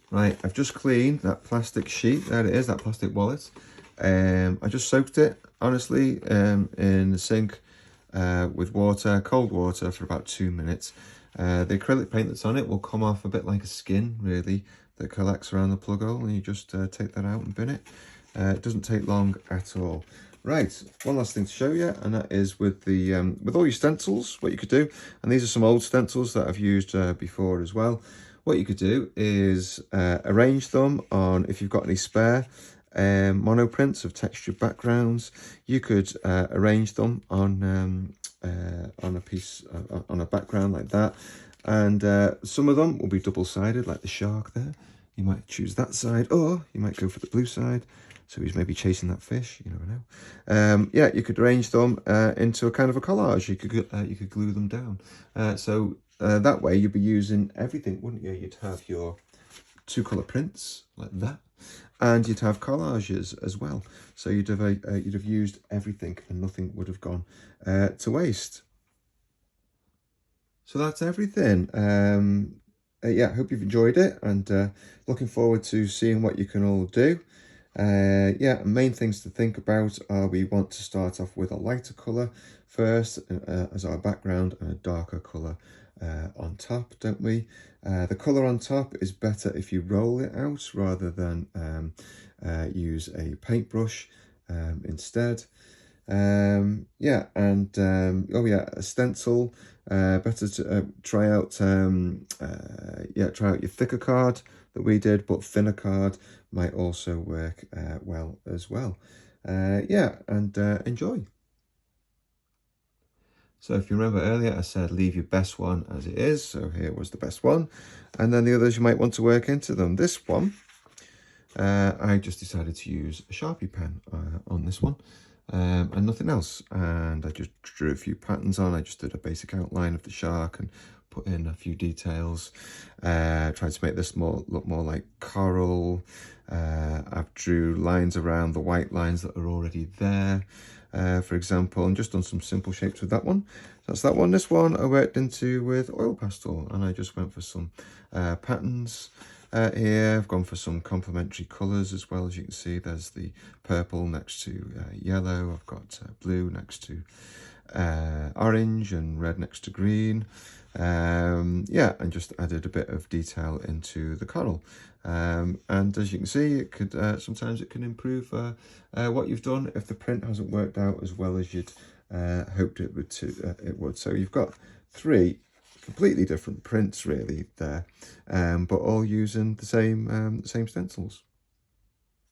Right, I've just cleaned that plastic sheet. There it is, that plastic wallet. I just soaked it, honestly, in the sink with water, cold water, for about 2 minutes. The acrylic paint that's on it will come off a bit like a skin, really, that collects around the plug hole, and you just take that out and bin it. It doesn't take long at all. Right, one last thing to show you, and that is with the with all your stencils, what you could do, and these are some old stencils that I've used before as well. What you could do is arrange them on, if you've got any spare monoprints of textured backgrounds, you could arrange them on a piece, on a background like that. And some of them will be double-sided, like the shark there. You might choose that side, or you might go for the blue side. So he's maybe chasing that fish, you never know. Yeah, you could arrange them into a kind of a collage. You could glue them down. That way you'd be using everything, wouldn't you? You'd have your 2-colour prints like that, and you'd have collages as well. So you'd have used everything, and nothing would have gone to waste. So that's everything. Yeah, hope you've enjoyed it, and looking forward to seeing what you can all do. Yeah, main things to think about are we want to start off with a lighter colour first as our background, and a darker colour on top, don't we? The colour on top is better if you roll it out rather than use a paintbrush instead. Yeah, and oh yeah, a stencil. Better to try out try out your thicker card that we did, but thinner card might also work well as well. Yeah, and enjoy. So if you remember earlier, I said leave your best one as it is. So here was the best one, and then the others you might want to work into them. This one, I just decided to use a Sharpie pen on this one. And nothing else, and I just drew a few patterns on. I just did a basic outline of the shark and put in a few details, tried to make this look more like coral. I've drew lines around the white lines that are already there, for example, and just done some simple shapes with that one. That's that one. This one I worked into with oil pastel, and I just went for some patterns. Here I've gone for some complementary colours as well. As you can see, there's the purple next to yellow. I've got blue next to orange, and red next to green. Yeah, and just added a bit of detail into the coral. And as you can see, it could sometimes it can improve what you've done if the print hasn't worked out as well as you'd hoped it would. So you've got 3 completely different prints really there, but all using the same stencils.